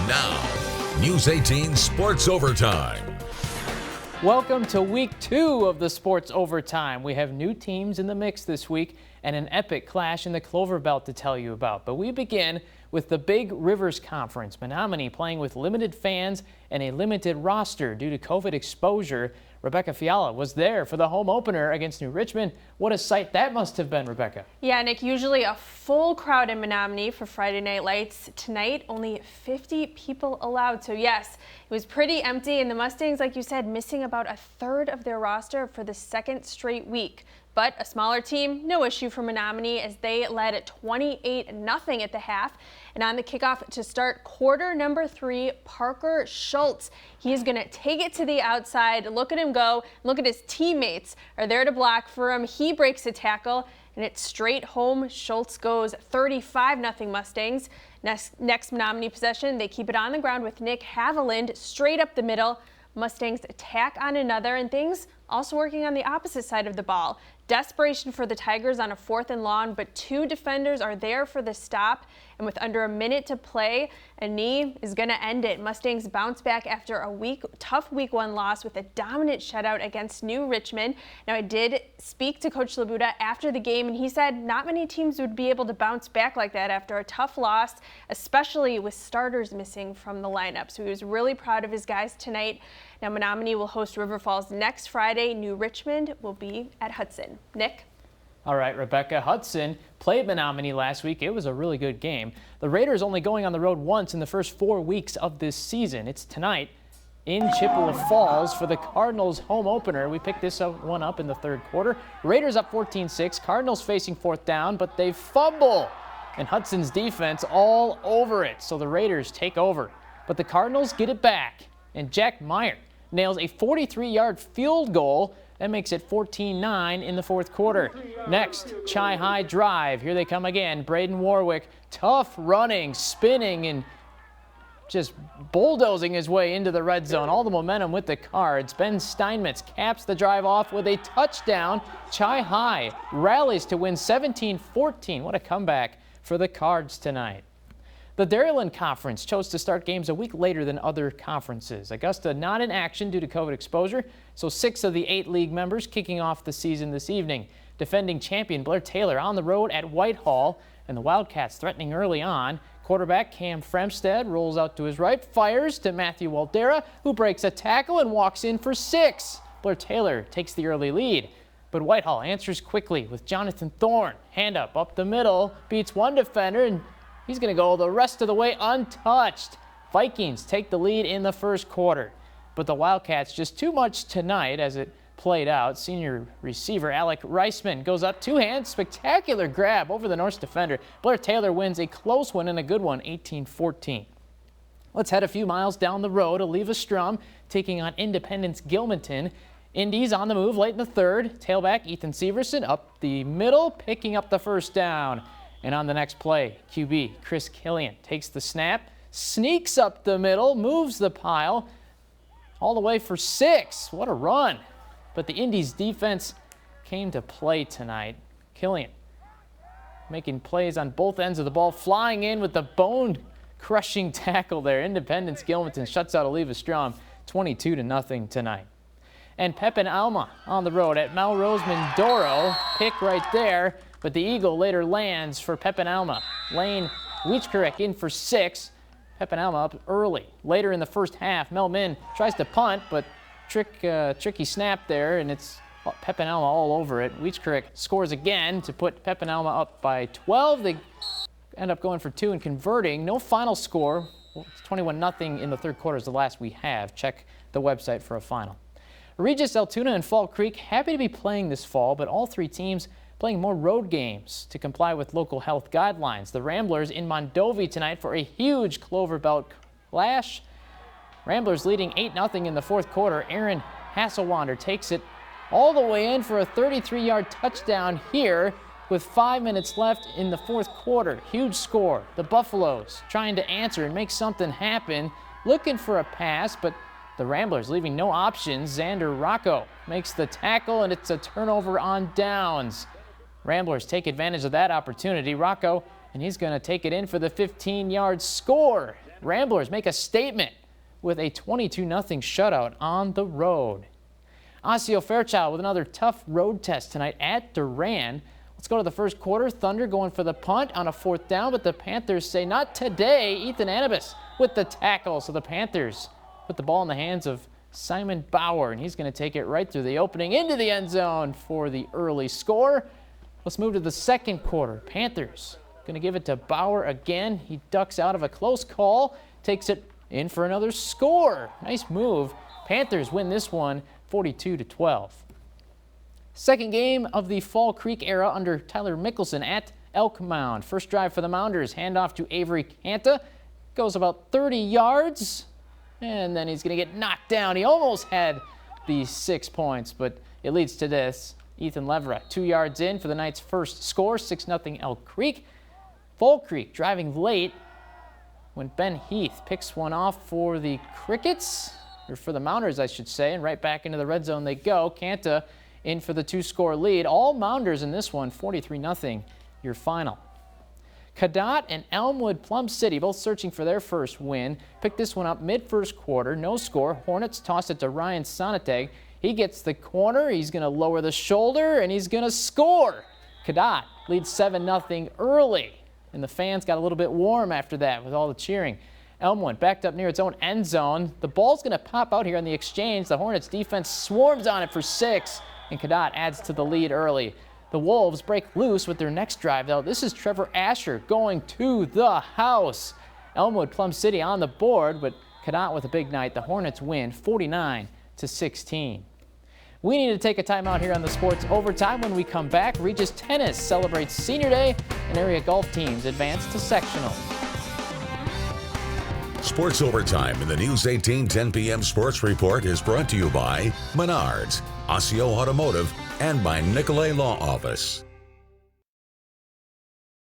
Now, News 18 Sports Overtime. Welcome to week 2 of the Sports Overtime. We have new teams in the mix this week and an epic clash in the Clover Belt to tell you about. But we begin with the Big Rivers Conference. Menominee playing with limited fans and a limited roster due to COVID exposure. Rebecca Fiala was there for the home opener against New Richmond. What a sight that must have been, Rebecca. Yeah, Nick, usually a full crowd in Menominee for Friday Night Lights. Tonight, only 50 people allowed. So yes, it was pretty empty, and the Mustangs, like you said, missing about a third of their roster for the second straight week. But a smaller team, no issue for Menominee as they led at 28-0 at the half. And on the kickoff to start quarter number 3, Parker Schultz. He is going to take it to the outside. Look at him go. Look at his teammates are there to block for him. He breaks a tackle, and it's straight home. Schultz goes 35-0 Mustangs. Next Menominee possession, they keep it on the ground with Nick Haviland straight up the middle. Mustangs attack on another, and things also working on the opposite side of the ball. Desperation for the Tigers on a 4th and long, but 2 defenders are there for the stop. And with under a minute to play, a knee is going to end it. Mustangs bounce back after a tough week 1 loss with a dominant shutout against New Richmond. Now, I did speak to Coach Labuda after the game, and he said not many teams would be able to bounce back like that after a tough loss, especially with starters missing from the lineup. So he was really proud of his guys tonight. Now, Menominee will host River Falls next Friday. New Richmond will be at Hudson. Nick? All right, Rebecca. Hudson played Menominee last week. It was a really good game. The Raiders only going on the road once in the first 4 weeks of this season. It's tonight in Chippewa Falls for the Cardinals home opener. We picked this one up in the 3rd quarter. Raiders up 14-6. Cardinals facing 4th down, but they fumble. And Hudson's defense all over it. So the Raiders take over. But the Cardinals get it back. And Jack Meyer nails a 43-yard field goal. That makes it 14-9 in the 4th quarter. Next, Chi High drive. Here they come again. Braden Warwick, tough running, spinning, and just bulldozing his way into the red zone. All the momentum with the Cards. Ben Steinmetz caps the drive off with a touchdown. Chi High rallies to win 17-14. What a comeback for the Cards tonight. The Dairyland Conference chose to start games a week later than other conferences. Augusta not in action due to COVID exposure, so 6 of the 8 league members kicking off the season this evening. Defending champion Blair Taylor on the road at Whitehall, and the Wildcats threatening early on. Quarterback Cam Fremstead rolls out to his right, fires to Matthew Waldera, who breaks a tackle and walks in for 6. Blair Taylor takes the early lead, but Whitehall answers quickly with Jonathan Thorne. Hand up the middle, beats one defender, and he's going to go the rest of the way untouched. Vikings take the lead in the 1st quarter. But the Wildcats just too much tonight as it played out. Senior receiver Alec Reisman goes up 2 hands. Spectacular grab over the Norse defender. Blair Taylor wins a close one and a good one, 18-14. Let's head a few miles down the road. Oliva Strum taking on Independence Gilmanton. Indies on the move late in the 3rd. Tailback Ethan Severson up the middle, picking up the 1st down. And on the next play, QB Chris Killian takes the snap, sneaks up the middle, moves the pile, all the way for 6. What a run. But the Indies defense came to play tonight. Killian making plays on both ends of the ball, flying in with the bone-crushing tackle there. Independence Gilmanton shuts out Oliva Strum 22-0 tonight. And Pepin Alma on the road at Melrose Mindoro. Pick right there. But the Eagle later lands for Pepin Alma. Lane Weichkarek in for 6. Pepin Alma up early. Later in the 1st half, Mel Min tries to punt, but tricky snap there, and it's Pepin Alma all over it. Weichkarek scores again to put Pepin Alma up by 12. They end up going for 2 and converting. No final score. Well, it's 21-0 in the 3rd quarter is the last we have. Check the website for a final. Regis, Altoona, and Fall Creek happy to be playing this fall, but all 3 teams playing more road games to comply with local health guidelines. The Ramblers in Mondovi tonight for a huge Clover Belt clash. Ramblers leading 8-0 in the 4th quarter. Aaron Hasselwander takes it all the way in for a 33-yard touchdown here with 5 minutes left in the 4th quarter. Huge score. The Buffaloes trying to answer and make something happen, looking for a pass, but the Ramblers leaving no options. Xander Rocco makes the tackle, and it's a turnover on downs. Ramblers take advantage of that opportunity. Rocco, and he's going to take it in for the 15-yard score. Ramblers make a statement with a 22-0 shutout on the road. Osseo Fairchild with another tough road test tonight at Durand. Let's go to the first quarter. Thunder going for the punt on a 4th down, but the Panthers say not today. Ethan Anibis with the tackle, so the Panthers put the ball in the hands of Simon Bauer, and he's going to take it right through the opening into the end zone for the early score. Let's move to the second quarter. Panthers going to give it to Bauer again. He ducks out of a close call, takes it in for another score. Nice move. Panthers win this one 42-12. Second game of the Fall Creek era under Tyler Mickelson at Elk Mound. First drive for the Mounders. Handoff to Avery Canta. Goes about 30 yards, and then he's going to get knocked down. He almost had the 6 points, but it leads to this. Ethan Levera, 2 yards in for the night's first score, 6-0 Elk Creek. Fall Creek driving late when Ben Heath picks one off for the Crickets, or for the Mounders, I should say, and right back into the red zone they go. Canta in for the 2-score lead. All Mounders in this one, 43-0, your final. Cadott and Elmwood Plum City both searching for their first win. Picked this one up mid-first quarter, no score. Hornets toss it to Ryan Sonateg. He gets the corner, he's going to lower the shoulder, and he's going to score. Cadott leads 7-0 early, and the fans got a little bit warm after that with all the cheering. Elmwood backed up near its own end zone. The ball's going to pop out here on the exchange. The Hornets defense swarms on it for 6, and Cadott adds to the lead early. The Wolves break loose with their next drive, though. This is Trevor Asher going to the house. Elmwood Plum City on the board, but Cadott with a big night. The Hornets win 49-16. We need to take a timeout here on the Sports Overtime. When we come back, Regis Tennis celebrates Senior Day, and area golf teams advance to sectional. Sports Overtime in the News 18 10 p.m. Sports Report is brought to you by Menards, Osseo Automotive, and by Nicolay Law Office.